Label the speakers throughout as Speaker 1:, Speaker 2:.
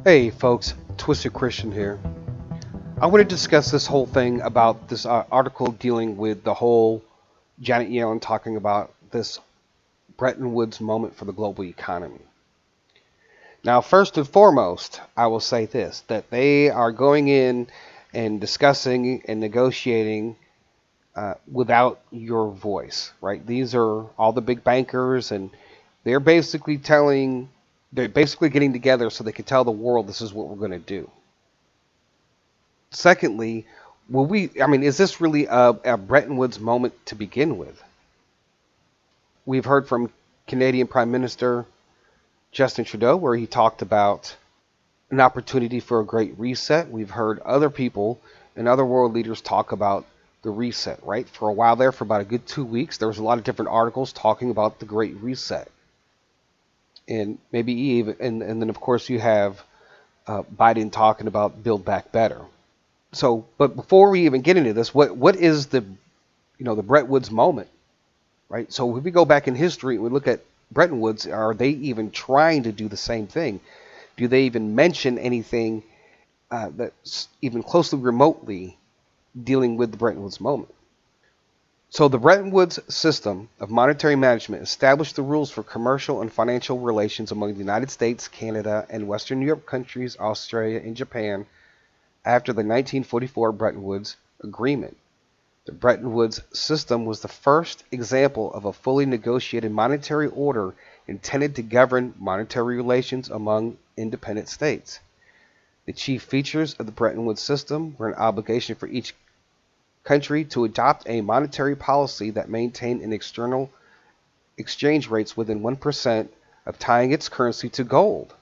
Speaker 1: Hey folks, Twisted Christian here. I want to discuss this whole thing about this article dealing with the whole Janet Yellen talking about this Bretton Woods moment for the global economy. Now, first and foremost, I will say this, that they are going in and discussing and negotiating without your voice, right? These are all the big bankers, and they're basically they're basically getting together so they can tell the world this is what we're going to do. Secondly, is this really a Bretton Woods moment to begin with? We've heard from Canadian Prime Minister Justin Trudeau where he talked about an opportunity for a great reset. We've heard other people and other world leaders talk about the reset, right? For a while there, for about a good 2 weeks, there was a lot of different articles talking about the great reset. And maybe even, and then of course you have Biden talking about Build Back Better. So, but before we even get into this, what is the Bretton Woods moment, right? So if we go back in history and we look at Bretton Woods, are they even trying to do the same thing? Do they even mention anything that's even closely remotely dealing with the Bretton Woods moment? So the Bretton Woods system of monetary management established the rules for commercial and financial relations among the United States, Canada, and Western Europe countries, Australia, and Japan after the 1944 Bretton Woods Agreement. The Bretton Woods system was the first example of a fully negotiated monetary order intended to govern monetary relations among independent states. The chief features of the Bretton Woods system were an obligation for each country to adopt a monetary policy that maintained an external exchange rates within 1% of tying its currency to gold,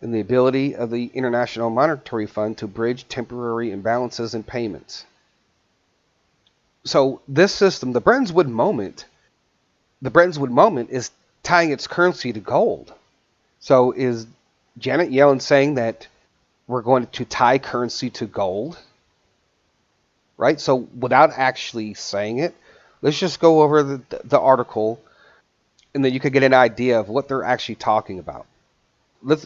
Speaker 1: and the ability of the International Monetary Fund to bridge temporary imbalances in payments. So this system, the Bretton Woods moment is tying its currency to gold. So is Janet Yellen saying that we're going to tie currency to gold? Right? So without actually saying it, let's just go over the article and then you could get an idea of what they're actually talking about.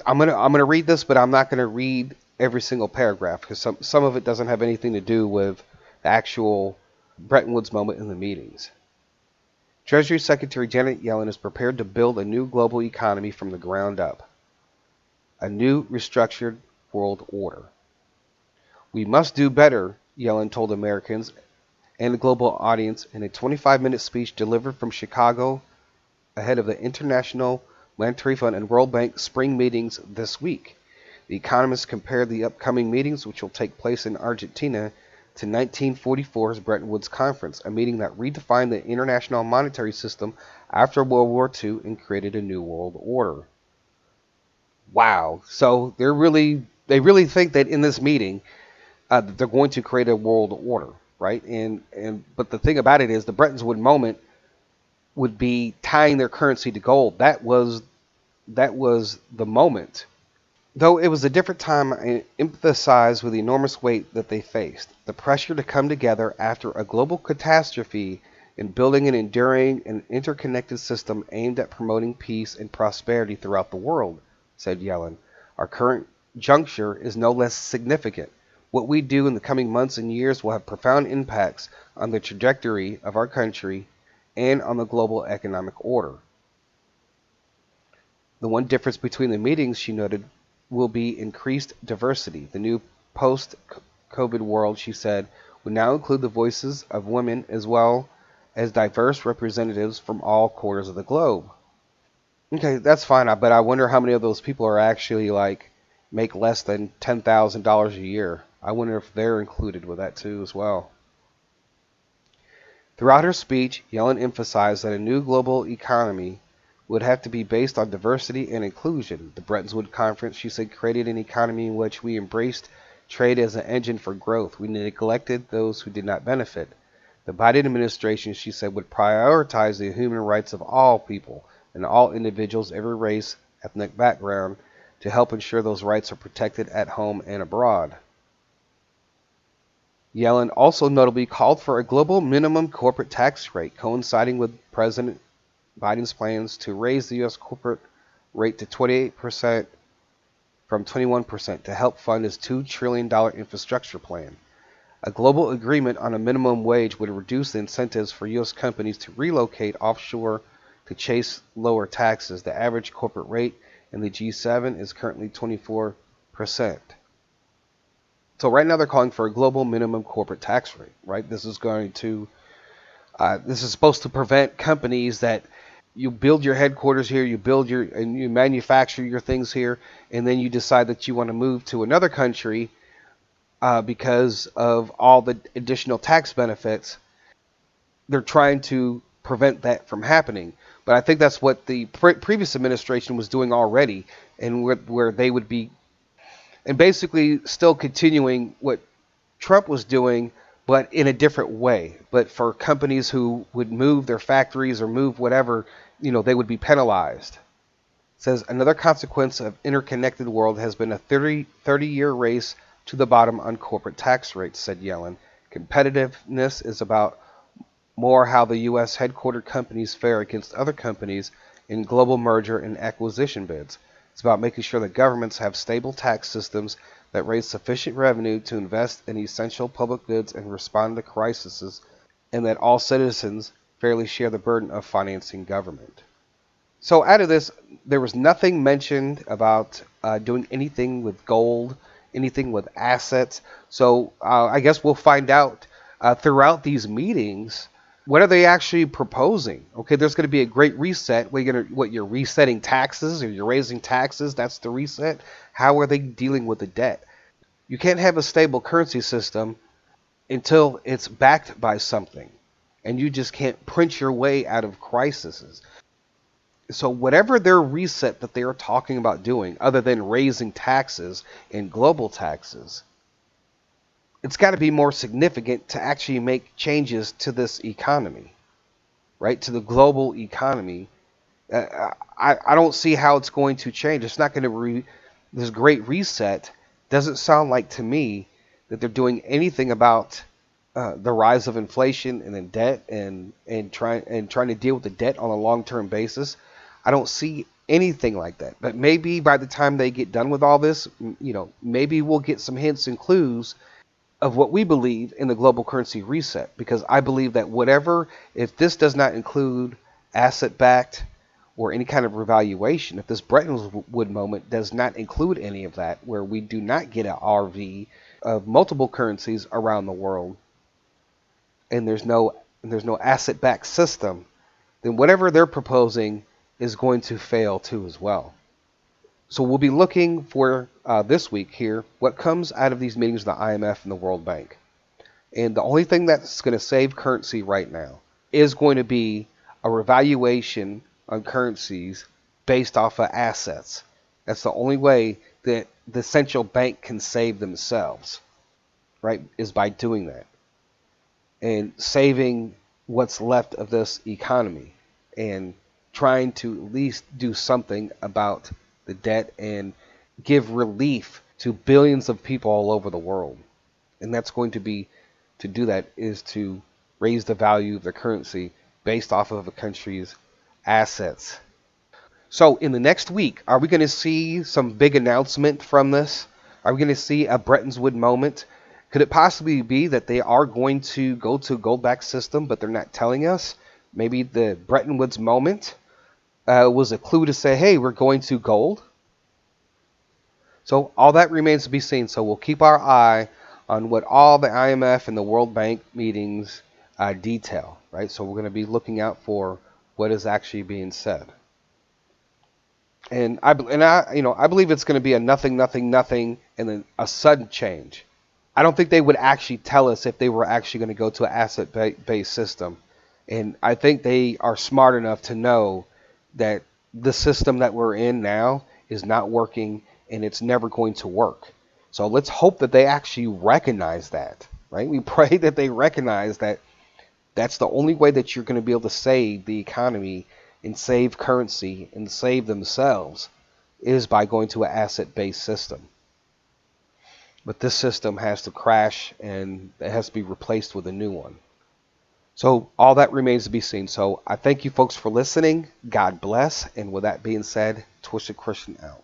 Speaker 1: I'm gonna read this, but I'm not gonna read every single paragraph because some of it doesn't have anything to do with the actual Bretton Woods moment in the meetings. Treasury Secretary Janet Yellen is prepared to build a new global economy from the ground up, a new restructured world order. We must do better, Yellen told Americans and a global audience in a 25-minute speech delivered from Chicago ahead of the International Monetary Fund and World Bank spring meetings this week. The economists compared the upcoming meetings, which will take place in Argentina, to 1944's Bretton Woods Conference, a meeting that redefined the international monetary system after World War II and created a new world order. Wow. So they really think that in this meeting they're going to create a world order, right? And but the thing about it is the Bretton Woods moment would be tying their currency to gold. That was the moment. Though it was a different time, I emphasized with the enormous weight that they faced, the pressure to come together after a global catastrophe in building an enduring and interconnected system aimed at promoting peace and prosperity throughout the world, said Yellen. Our current juncture is no less significant. What we do in the coming months and years will have profound impacts on the trajectory of our country and on the global economic order. The one difference between the meetings, she noted, will be increased diversity. The new post-COVID world, she said, would now include the voices of women as well as diverse representatives from all quarters of the globe. Okay, that's fine, but I wonder how many of those people are actually make less than $10,000 a year. I wonder if they're included with that too as well. Throughout her speech, Yellen emphasized that a new global economy would have to be based on diversity and inclusion. The Bretton Woods Conference, she said, created an economy in which we embraced trade as an engine for growth. We neglected those who did not benefit. The Biden administration, she said, would prioritize the human rights of all people and all individuals, every race, ethnic background, to help ensure those rights are protected at home and abroad. Yellen also notably called for a global minimum corporate tax rate, coinciding with President Biden's plans to raise the U.S. corporate rate to 28% from 21% to help fund his $2 trillion infrastructure plan. A global agreement on a minimum wage would reduce the incentives for U.S. companies to relocate offshore to chase lower taxes. The average corporate rate in the G7 is currently 24%. So right now they're calling for a global minimum corporate tax rate, right? This is supposed to prevent companies that you build your headquarters here, and you manufacture your things here, and then you decide that you want to move to another country because of all the additional tax benefits. They're trying to prevent that from happening. But I think that's what the previous administration was doing already, and where they would be, and basically still continuing what Trump was doing, but in a different way. But for companies who would move their factories or move whatever, they would be penalized. It says another consequence of interconnected world has been a 30-year race to the bottom on corporate tax rates, said Yellen. Competitiveness is about more how the U.S. headquartered companies fare against other companies in global merger and acquisition bids. It's about making sure that governments have stable tax systems that raise sufficient revenue to invest in essential public goods and respond to crises, and that all citizens fairly share the burden of financing government. So out of this, there was nothing mentioned about doing anything with gold, anything with assets. So I guess we'll find out throughout these meetings, what are they actually proposing? Okay, there's going to be a great reset. You're resetting taxes, or you're raising taxes? That's the reset. How are they dealing with the debt? You can't have a stable currency system until it's backed by something, and you just can't print your way out of crises. So whatever their reset that they are talking about doing, other than raising taxes and global taxes, it's got to be more significant to actually make changes to this economy, right? To the global economy. I don't see how it's going to change. It's not going to this great reset doesn't sound like to me that they're doing anything about the rise of inflation and then debt and trying to deal with the debt on a long-term basis. I don't see anything like that. But maybe by the time they get done with all this, maybe we'll get some hints and clues of what we believe in the global currency reset, because I believe that if this does not include asset-backed or any kind of revaluation, if this Bretton Woods moment does not include any of that, where we do not get an RV of multiple currencies around the world, and there's no asset-backed system, then whatever they're proposing is going to fail too as well. So we'll be looking for this week here what comes out of these meetings of the IMF and the World Bank. And the only thing that's going to save currency right now is going to be a revaluation on currencies based off of assets. That's the only way that the central bank can save themselves, right, is by doing that. And saving what's left of this economy and trying to at least do something about the debt and give relief to billions of people all over the world. And that's going to do that is to raise the value of the currency based off of a country's assets. So in the next week, are we going to see some big announcement from this? Are we going to see a Bretton Woods moment? Could it possibly be that they are going to go to a gold-backed system, but they're not telling us? Maybe the Bretton Woods moment was a clue to say, hey, we're going to gold. So all that remains to be seen. So we'll keep our eye on what all the IMF and the World Bank meetings detail, right? So we're going to be looking out for what is actually being said. And I believe it's going to be a nothing, and then a sudden change. I don't think they would actually tell us if they were actually going to go to an asset-based system. And I think they are smart enough to know that the system that we're in now is not working and it's never going to work. So let's hope that they actually recognize that, right? We pray that they recognize that that's the only way that you're going to be able to save the economy and save currency and save themselves is by going to an asset-based system. But this system has to crash and it has to be replaced with a new one. So all that remains to be seen. So I thank you folks for listening. God bless. And with that being said, Twisted Christian out.